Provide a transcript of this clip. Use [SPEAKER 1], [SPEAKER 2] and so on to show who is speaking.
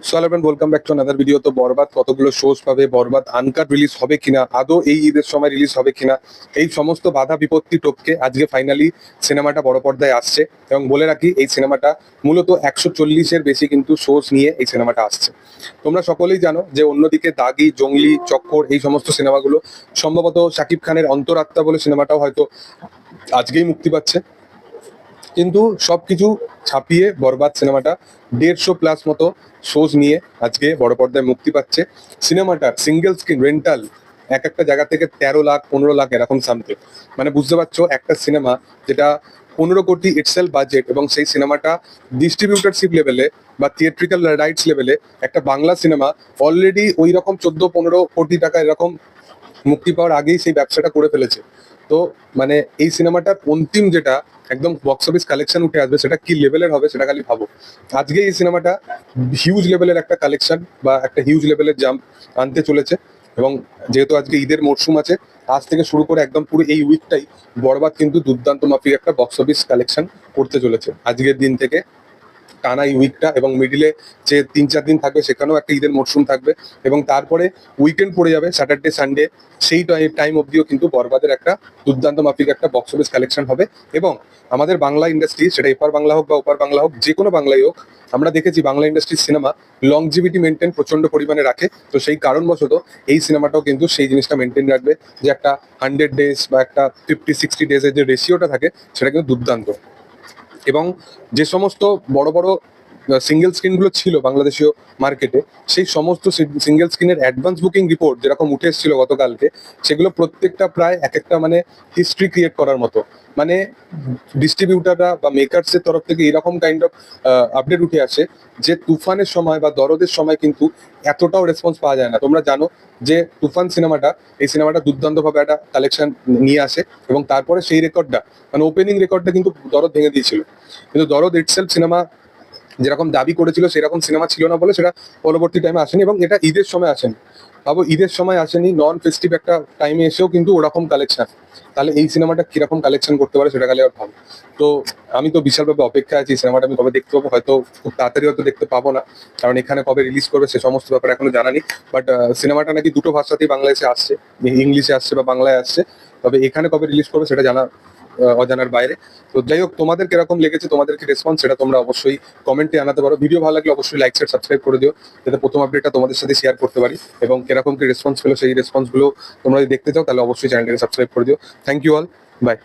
[SPEAKER 1] So hello everyone, welcome back to another video. তো বরবাদ কতগুলো shows পাবে, বরবাদ আনকাট রিলিজ হবে কিনা, আদৌ এই ঈদের সময় রিলিজ হবে কিনা, এই সমস্ত বাধা বিপত্তি টপকে আজকে ফাইনালি সিনেমাটা বড় পর্দায় আসছে। এবং বলে রাখি, এই সিনেমাটা মূলত 140-এর বেশি কিন্তু শোজ নিয়ে এই সিনেমাটা আসছে। তোমরা সকলেই জানো যে অন্যদিকে দাগি, জঙ্গলি, চক্কর এই সমস্ত সিনেমাগুলো সম্ভবত শাকিব খানের অন্তরাত্মা বলে সিনেমাটাও হয়তো আজকেই মুক্তি পাচ্ছে। কিন্তু সবকিছু ছাপিয়ে বরবাদ সিনেমাটা 150+ মতো শোজ নিয়ে আজকে বড় পর্দায় মুক্তি পাচ্ছে। সিনেমাটার সিঙ্গেল স্ক্রিন রেন্টাল এক একটা জায়গা থেকে 13 লাখ 15 লাখ এরকম সামথিং। মানে বুঝতে পারছো, একটা সিনেমা যেটা 15 কোটি ইটসেলফ বাজেট, এবং সেই সিনেমাটা ডিস্ট্রিবিউটারশিপ লেভেলে বা থিয়েট্রিক্যাল রাইটস লেভেলে একটা বাংলা সিনেমা অলরেডি ওই রকম 14-15 কোটি টাকা এরকম মুক্তি পাওয়ার আগেই সেই ব্যবসাটা করে ফেলেছে। তো মানে এই সিনেমাটার অন্তিম যেটা একদম বক্স অফিস কালেকশন উঠে আসবে, সেটা কি লেভেলের হবে সেটা খালি ভাবো। আজকে এই সিনেমাটা হিউজ লেভেলের একটা কালেকশন বা একটা হিউজ লেভেলের জাম্প আনতে চলেছে। এবং যেহেতু আজকে ঈদের মরশুম আছে, আজ থেকে শুরু করে একদম পুরো এই উইকটাই বরবাদ কিন্তু দুর্দান্ত মাফিক একটা বক্স অফিস কালেকশন করতে চলেছে আজকের দিন থেকে টানা এই উইকটা। এবং মিডিলে যে 3-4 দিন থাকবে সেখানেও একটা ঈদের মরশুম থাকবে, এবং তারপরে উইকেন্ড পড়ে যাবে স্যাটারডে সানডে। সেই টাইম অবধিও কিন্তু বরবাদের একটা দুর্দান্ত মাফিক একটা বক্স অফিস কালেকশন হবে। এবং আমাদের বাংলা ইন্ডাস্ট্রি, সেটা এপার বাংলা হোক বা ওপার বাংলা হোক, যে কোনো বাংলাই হোক, আমরা দেখেছি বাংলা ইন্ডাস্ট্রির সিনেমা লংজিভিটি মেনটেন প্রচন্ড পরিমাণে রাখে। তো সেই কারণবশত এই সিনেমাটাও কিন্তু সেই জিনিসটা মেনটেন রাখবে, যে একটা 100 ডেজ বা একটা 50-60 ডেজের যে রেশিওটা থাকে সেটা কিন্তু দুর্দান্ত। এবং যে সমস্ত বড় বড় সিঙ্গেল স্ক্রিনগুলো ছিল বাংলাদেশীয় মার্কেটে, সেই সমস্ত সিঙ্গেল স্ক্রিনের অ্যাডভান্স বুকিং রিপোর্ট যেরকম উঠে এসেছিল গতকালকে, সেগুলো প্রত্যেকটা প্রায় এক একটা মানে হিস্ট্রি ক্রিয়েট করার মতো। মানে ডিস্ট্রিবিউটাররা বা মেকার্সের তরফ থেকে এরকম কাইন্ড অফ আপডেট উঠে আসে যে তুফানের সময় বা দরদের সময় কিন্তু এতটাও রেসপন্স পাওয়া যায় না। তোমরা জানো যে তুফান সিনেমাটা, এই সিনেমাটা দুর্দান্তভাবে একটা কালেকশন নিয়ে আসে, এবং তারপরে সেই রেকর্ডটা মানে ওপেনিং রেকর্ডটা কিন্তু দরদ ভেঙে দিয়েছিল। কিন্তু দরদ ইটসেলফ সিনেমা যেরকম দাবি করেছিল সেরকম সিনেমা ছিল না বলে সেটা পরবর্তী টাইমে আসেনি, এবং এটা ঈদের সময় আসেনি। ভাবো, ঈদের সময় আসেনি, নন ফেস্টিভ একটা টাইমে এসেও কিন্তু ওরকম কালেকশন। তাহলে এই সিনেমাটা কিরকম কালেকশন করতে পারে সেটা খালি আর ভাবো। তো আমি তো বিশালভাবে অপেক্ষা আছি, সিনেমাটা আমি কবে দেখতে পাবো, হয়তো খুব তাড়াতাড়ি হয়তো দেখতে পাবো না, কারণ এখানে কবে রিলিজ করবে সে সমস্ত ব্যাপার এখনো জানা নেই। বাট সিনেমাটা নাকি দুটো ভাষাতেই বাংলাদেশে আসছে, ইংলিশে আসছে বা বাংলায় আসছে। তবে এখানে কবে রিলিজ করবে সেটা জানা অজানার বাইরে। তো যাই হোক, তোমাদের কিরকম লেগেছে, তোমাদের কি রেসপন্স, সেটা তোমরা অবশ্যই কমেন্টে জানাতে পারো। ভিডিও ভালো লাগলে অবশ্যই লাইক শেয়ার সাবস্ক্রাইব করে দিও, যাতে প্রথম আপডেটটা তোমাদের সাথে শেয়ার করতে পারি। এবং কিরকম কি রেসপন্স পেলো সেই রেসপন্সগুলো তোমরা যদি দেখতে চাও তাহলে অবশ্যই চ্যানেলটাকে সাবস্ক্রাইব করে দিও। Thank you all, by.